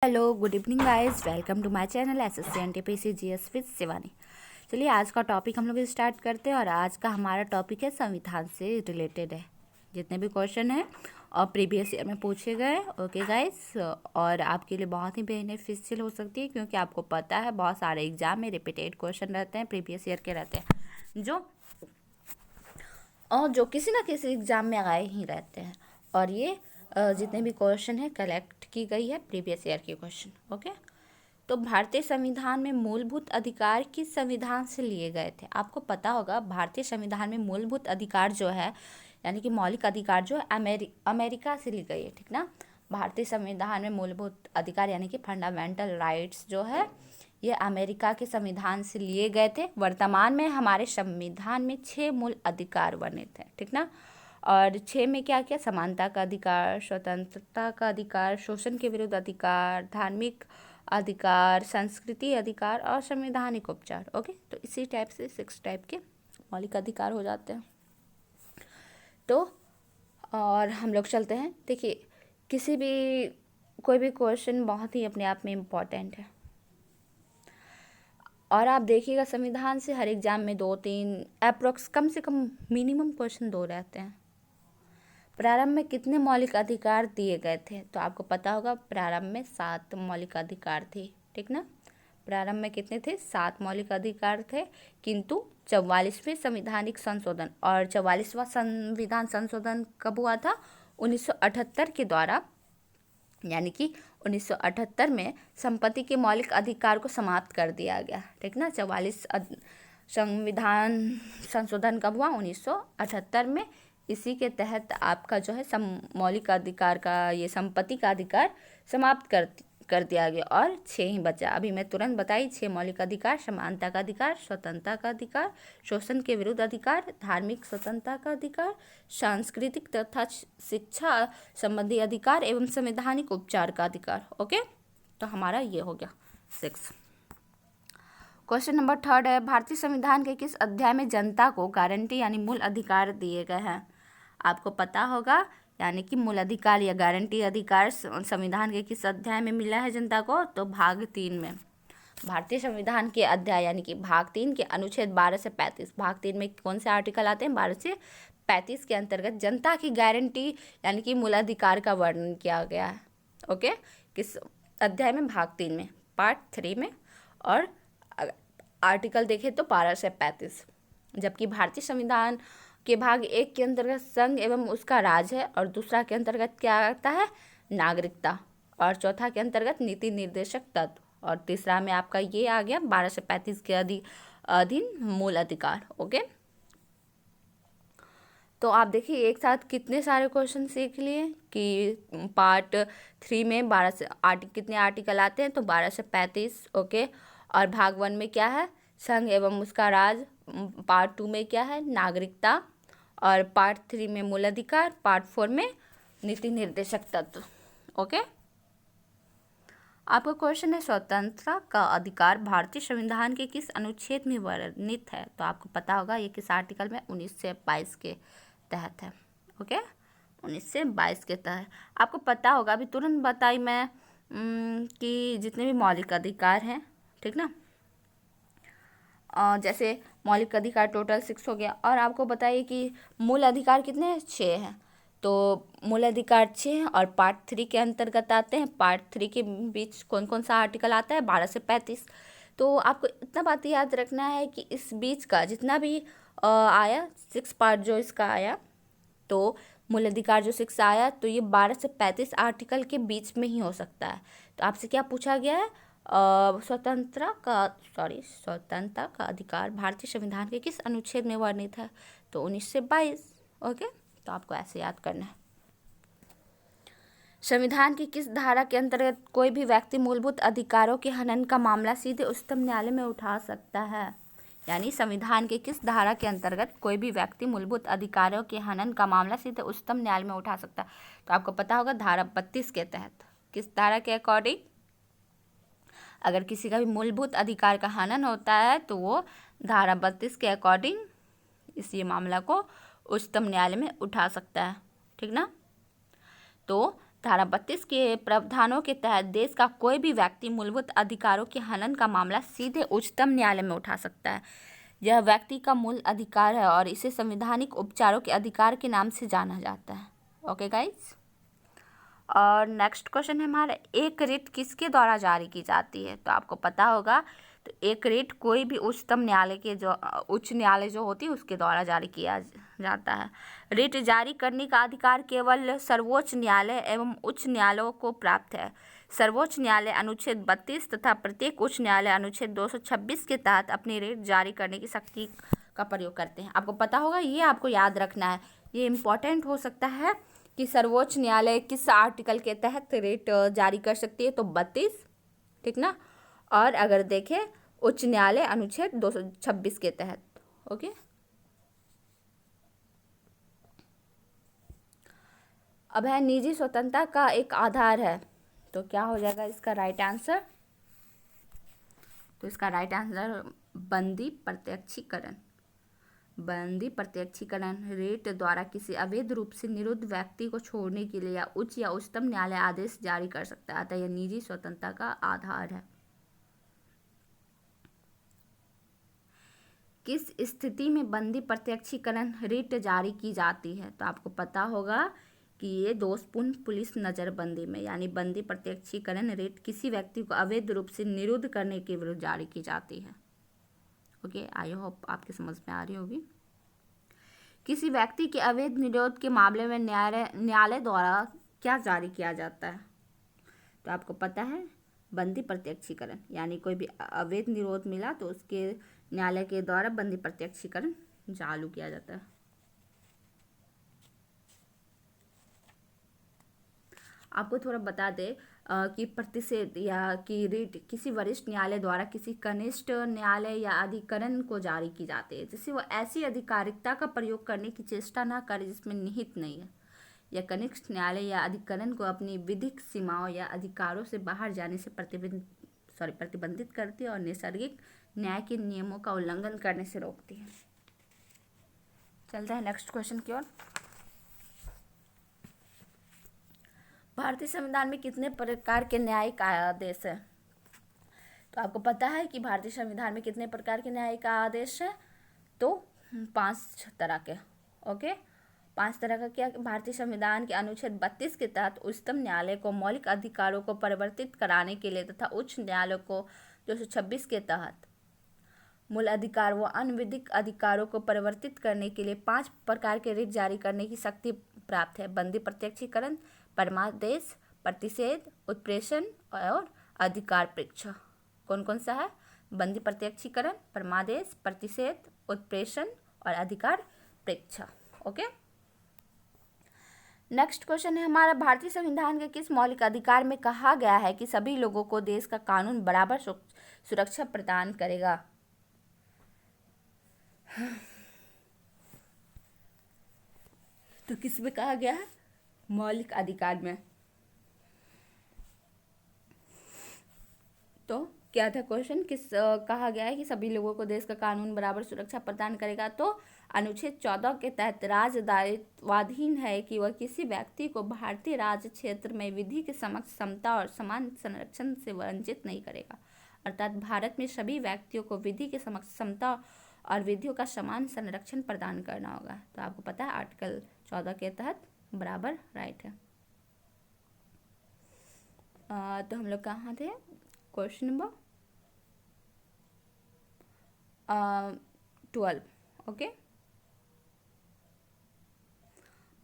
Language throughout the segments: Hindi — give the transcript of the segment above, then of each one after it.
Hello good evening guys, welcome to my channel SSC NTPC GS with Shivani. चलिए आज का टॉपिक हम लोग स्टार्ट करते हैं और आज का हमारा टॉपिक है संविधान से रिलेटेड है। जितने भी क्वेश्चन हैं और प्रीवियस ईयर में पूछे गए, ओके गाइस, और आपके लिए बहुत ही बेनिफिशियल हो सकती है क्योंकि आपको पता है बहुत सारे एग्जाम में रिपीटेड क्वेश्चन रहते हैं, प्रीवियस ईयर के रहते हैं जो किसी ना किसी एग्ज़ाम में आए ही रहते हैं। और ये जितने भी क्वेश्चन हैं कलेक्ट की गई है प्रीवियस ईयर के क्वेश्चन, ओके। तो भारतीय संविधान में मूलभूत अधिकार किस संविधान से लिए गए थे? आपको पता होगा भारतीय संविधान में मूलभूत अधिकार जो है यानी कि मौलिक अधिकार जो है अमेरिका से ली गई है, ठीक ना। भारतीय संविधान में मूलभूत अधिकार यानी कि फंडामेंटल राइट्स जो है ये अमेरिका के संविधान से लिए गए थे। वर्तमान में हमारे संविधान में 6 मूल अधिकार बने थे, ठीक ना। और 6 में क्या क्या? समानता का अधिकार, स्वतंत्रता का अधिकार, शोषण के विरुद्ध अधिकार, धार्मिक अधिकार, संस्कृति अधिकार और संवैधानिक उपचार, ओके। तो इसी टाइप से 6 टाइप के मौलिक अधिकार हो जाते हैं। तो और हम लोग चलते हैं। देखिए कोई भी क्वेश्चन बहुत ही अपने आप में इम्पॉर्टेंट है और आप देखिएगा संविधान से हर एग्जाम में 2-3 अप्रोक्स कम से कम मिनिमम क्वेश्चन 2 रहते हैं। प्रारंभ में कितने मौलिक अधिकार दिए गए थे? तो आपको पता होगा प्रारंभ में 7 मौलिक अधिकार थे, ठीक ना। प्रारंभ में कितने थे? 7 मौलिक अधिकार थे, किंतु 44वें संविधानिक संशोधन और 44वां संविधान संशोधन कब हुआ था? 1978 के द्वारा, यानी कि 1978 में संपत्ति के मौलिक अधिकार को समाप्त कर दिया गया, ठीक ना। 44 संविधान संशोधन कब हुआ? 1978 में। इसी के तहत आपका जो है मौलिक अधिकार का ये संपत्ति का अधिकार समाप्त कर दिया गया और 6 ही बचा। अभी मैं तुरंत बताई 6 मौलिक अधिकार: समानता का अधिकार, स्वतंत्रता का अधिकार, शोषण के विरुद्ध अधिकार, धार्मिक स्वतंत्रता का अधिकार, सांस्कृतिक तथा शिक्षा संबंधी अधिकार एवं संवैधानिक उपचार का अधिकार, ओके। तो हमारा ये हो गया 6। क्वेश्चन नंबर 3 है, भारतीय संविधान के किस अध्याय में जनता को गारंटी यानी मूल अधिकार दिए गए हैं? आपको पता होगा, यानी कि मूल अधिकार या गारंटी अधिकार संविधान के किस अध्याय में मिला है जनता को? तो भाग 3 में। भारतीय संविधान के अध्याय यानी कि भाग 3 के अनुच्छेद 12 से 35। भाग 3 में कौन से आर्टिकल आते हैं? 12 से 35 के अंतर्गत जनता की गारंटी यानी कि मूल अधिकार का वर्णन किया गया है, ओके। किस अध्याय में? भाग 3 में, पार्ट 3 में। और आर्टिकल देखें तो 12 से 35। जबकि भारतीय संविधान के भाग 1 के अंतर्गत संघ एवं उसका राज है और दूसरा के अंतर्गत क्या आता है? नागरिकता। और चौथा के अंतर्गत नीति निर्देशक तत्व और तीसरा में आपका ये आ गया 12 से 35 के अधीन मूल अधिकार, ओके। तो आप देखिए एक साथ कितने सारे क्वेश्चन सीख लिए कि पार्ट 3 में 12 से कितने आर्टिकल आते हैं? तो 12 से 35, ओके। और भाग 1 में क्या है? संघ एवं उसका राज। पार्ट 2 में क्या है? नागरिकता। और पार्ट 3 में मूल अधिकार। पार्ट 4 में नीति निर्देशक तत्व, ओके। आपका क्वेश्चन है, स्वतंत्रता का अधिकार भारतीय संविधान के किस अनुच्छेद में वर्णित है? तो आपको पता होगा ये किस आर्टिकल में? 19 से 22 के तहत है, ओके। 19 से 22 के तहत आपको पता होगा, अभी तुरंत बताई मैं कि जितने भी मौलिक अधिकार हैं, ठीक ना। जैसे मौलिक अधिकार टोटल 6 हो गया और आपको बताइए कि मूल अधिकार कितने हैं? 6 हैं। तो मूल अधिकार 6 हैं और पार्ट 3 के अंतर्गत आते हैं। पार्ट 3 के बीच कौन कौन सा आर्टिकल आता है? 12 से 35। तो आपको इतना बात याद रखना है कि इस बीच का जितना भी आया 6 पार्ट जो इसका आया, तो मूल अधिकार जो 6 आया, तो ये 12 से 35 आर्टिकल के बीच में ही हो सकता है। तो आपसे क्या पूछा गया है? स्वतंत्रता का अधिकार भारतीय संविधान के किस अनुच्छेद में वर्णित है? तो 19 से 22, ओके। तो आपको ऐसे याद करना है। संविधान की किस धारा के अंतर्गत कोई भी व्यक्ति मूलभूत अधिकारों के हनन का मामला सीधे उच्चतम न्यायालय में उठा सकता है? यानी संविधान के किस धारा के अंतर्गत कोई भी व्यक्ति मूलभूत अधिकारों के हनन का मामला सीधे उच्चतम न्यायालय में उठा सकता है? तो आपको पता होगा धारा 32 के तहत। किस धारा के अकॉर्डिंग? अगर किसी का भी मूलभूत अधिकार का हनन होता है तो वो धारा 32 के अकॉर्डिंग इस ये मामला को उच्चतम न्यायालय में उठा सकता है, ठीक ना। तो धारा 32 के प्रावधानों के तहत देश का कोई भी व्यक्ति मूलभूत अधिकारों के हनन का मामला सीधे उच्चतम न्यायालय में उठा सकता है। यह व्यक्ति का मूल अधिकार है और इसे संवैधानिक उपचारों के अधिकार के नाम से जाना जाता है। ओके गाइस, और नेक्स्ट क्वेश्चन है हमारा, एक रिट किसके द्वारा जारी की जाती है? तो आपको पता होगा, तो एक रिट कोई भी उच्चतम न्यायालय के उच्च न्यायालय जो होती है उसके द्वारा जारी किया जाता है। रिट जारी करने का अधिकार केवल सर्वोच्च न्यायालय एवं उच्च न्यायालयों को प्राप्त है। सर्वोच्च न्यायालय अनुच्छेद 32 तथा प्रत्येक उच्च न्यायालय अनुच्छेद 226 के तहत अपनी रिट जारी करने की शक्ति का प्रयोग करते हैं। आपको पता होगा, ये आपको याद रखना है, ये इम्पोर्टेंट हो सकता है कि सर्वोच्च न्यायालय किस आर्टिकल के तहत रिट जारी कर सकती है, तो 32, ठीक ना। और अगर देखें उच्च न्यायालय अनुच्छेद 226 के तहत। ओके, अब है निजी स्वतंत्रता का एक आधार है, तो क्या हो जाएगा इसका राइट आंसर? तो इसका राइट आंसर बंदी प्रत्यक्षीकरण। बंदी प्रत्यक्षीकरण रिट द्वारा किसी अवैध रूप से निरुद्ध व्यक्ति को छोड़ने के लिए या उच्च या उच्चतम न्यायालय आदेश जारी कर सकता है, अतः यह निजी स्वतंत्रता का आधार है। किस स्थिति में बंदी प्रत्यक्षीकरण रिट जारी की जाती है? तो आपको पता होगा कि ये दोषपूर्ण पुलिस नज़रबंदी में, यानी बंदी प्रत्यक्षीकरण रिट किसी व्यक्ति को अवैध रूप से निरुद्ध करने के विरुद्ध जारी की जाती है। ओके, आई होप आपके समझ में आ रही होगी। किसी व्यक्ति के अवैध निरोध के मामले में न्यायालय द्वारा क्या जारी किया जाता है? तो आपको पता है बंदी प्रत्यक्षीकरण, यानी कोई भी अवैध निरोध मिला तो उसके न्यायालय के द्वारा बंदी प्रत्यक्षीकरण चालू किया जाता है। आपको थोड़ा बता दे कि प्रतिषेध या कि रिट किसी वरिष्ठ न्यायालय द्वारा किसी कनिष्ठ न्यायालय या अधिकरण को जारी की जाती है, जिससे वो ऐसी अधिकारिकता का प्रयोग करने की चेष्टा न करे जिसमें निहित नहीं है, या कनिष्ठ न्यायालय या अधिकरण को अपनी विधिक सीमाओं या अधिकारों से बाहर जाने से प्रतिबंधित करती है और नैसर्गिक न्याय के नियमों का उल्लंघन करने से रोकती है। चलते हैं नेक्स्ट क्वेश्चन की ओर। भारतीय संविधान में कितने प्रकार के न्यायिक आदेश है? तो आपको पता है कि भारतीय संविधान में कितने प्रकार के न्यायिक आदेश है? तो 5 तरह के। ओके, 5 तरह का क्या? भारतीय संविधान के अनुच्छेद 32 के तहत उच्चतम न्यायालय को मौलिक अधिकारों को परिवर्तित कराने के लिए तथा उच्च न्यायालय को 226 के तहत मूल अधिकार व अन्य विधिक अधिकारों को परिवर्तित करने के लिए 5 प्रकार के रिट जारी करने की शक्ति प्राप्त है। बंदी प्रत्यक्षीकरण, परमादेश, प्रतिषेध, उत्प्रेषण और अधिकार परीक्षा। कौन कौन सा है? बंदी प्रत्यक्षीकरण, परमादेश, प्रतिषेध, उत्प्रेषण और अधिकार परीक्षा। ओके, नेक्स्ट क्वेश्चन है हमारा, भारतीय संविधान के किस मौलिक अधिकार में कहा गया है कि सभी लोगों को देश का कानून बराबर सुरक्षा प्रदान करेगा? तो किस में कहा गया है? मौलिक अधिकार में। तो क्या था क्वेश्चन? किस कहा गया है कि सभी लोगों को देश का कानून बराबर सुरक्षा प्रदान करेगा? तो अनुच्छेद 14 के तहत राज्य दायित्वाधीन है कि वह किसी व्यक्ति को भारतीय राज्य क्षेत्र में विधि के समक्ष समता और समान संरक्षण से वंचित नहीं करेगा। अर्थात भारत में सभी व्यक्तियों को विधि के समक्ष समता और विधियों का समान संरक्षण प्रदान करना होगा। तो आपको पता है आर्टिकल 14 के तहत बराबर राइट है। तो हम लोग कहाँ थे? Question number 12। ओके,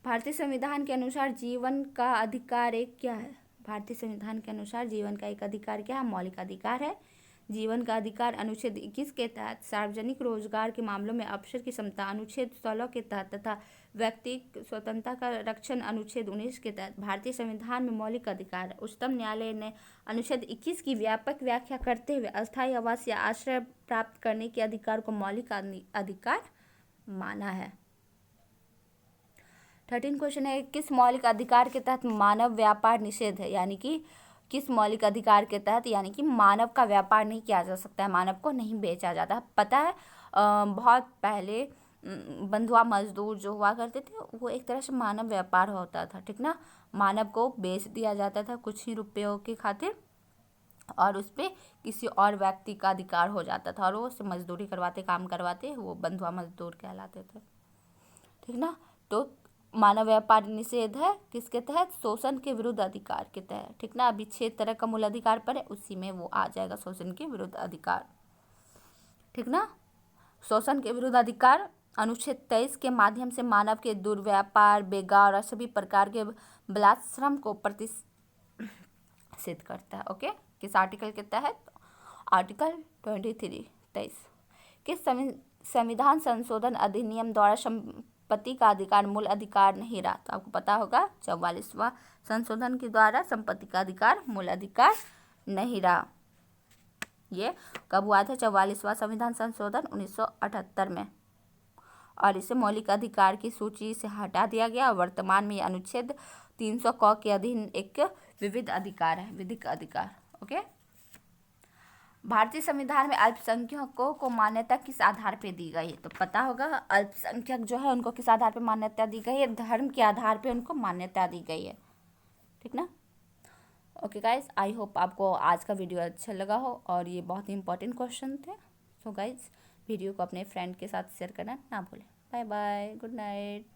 भारतीय संविधान के अनुसार जीवन का अधिकार एक क्या है? भारतीय संविधान के अनुसार जीवन का एक अधिकार क्या है? मौलिक अधिकार है। जीवन का अधिकार अनुच्छेद 21 के तहत सार्वजनिक रोजगार के मामलों में अवसर की समता अनुच्छेद 16 के तहत तथा व्यक्ति स्वतंत्रता का रक्षण अनुच्छेद 19 के तहत भारतीय संविधान में मौलिक अधिकार है। उच्चतम न्यायालय ने अनुच्छेद 21 की व्यापक व्याख्या करते हुए अस्थायी आवास या आश्रय प्राप्त करने के अधिकार को मौलिक अधिकार माना है। 13 क्वेश्चन है, किस मौलिक अधिकार के तहत मानव व्यापार निषेध है? यानी कि किस मौलिक अधिकार के तहत, यानी कि मानव का व्यापार नहीं किया जा सकता है, मानव को नहीं बेचा जाता। पता है बहुत पहले बंधुआ मजदूर जो हुआ करते थे वो एक तरह से मानव व्यापार होता था, ठीक ना। मानव को बेच दिया जाता था कुछ ही रुपयों की खातिर, और उस पर किसी और व्यक्ति का अधिकार हो जाता था और वो उससे मजदूरी करवाते, काम करवाते, वो बंधुआ मजदूर कहलाते थे, ठीक ना। तो मानव व्यापार निषेध है किसके तहत? शोषण के विरुद्ध अधिकार के तहत, ठीक ना। अभी 6 तरह का मूल अधिकार पर है, उसी में वो आ जाएगा शोषण के विरुद्ध अधिकार, ठीक ना। शोषण के विरुद्ध अधिकार अनुच्छेद 23 के माध्यम से मानव के दुर्व्यापार, बेगार और सभी प्रकार के बलात्श्रम को प्रतिषेध करता है। ओके, किस आर्टिकल के तहत? आर्टिकल 23 किस संविधान संशोधन अधिनियम द्वारा संपत्ति का अधिकार मूल अधिकार नहीं रहा? तो आपको पता होगा 44वां संशोधन के द्वारा संपत्ति का अधिकार मूल अधिकार नहीं रहा। ये कब हुआ था? 44वां संविधान संशोधन 1978 में, और इसे मौलिक अधिकार की सूची से हटा दिया गया। वर्तमान में ये अनुच्छेद 300 क के अधीन एक विविध अधिकार है, विधिक अधिकार। ओके, भारतीय संविधान में अल्पसंख्यकों को मान्यता किस आधार पे दी गई है? तो पता होगा अल्पसंख्यक जो है उनको किस आधार पे मान्यता दी गई है? धर्म के आधार पे उनको मान्यता दी गई है, ठीक ना। ओके गाइज, आई होप आपको आज का वीडियो अच्छा लगा हो और ये बहुत ही इंपॉर्टेंट क्वेश्चन थे। सो गाइज, वीडियो को अपने फ्रेंड के साथ शेयर करना ना भूलें। Bye bye, good night.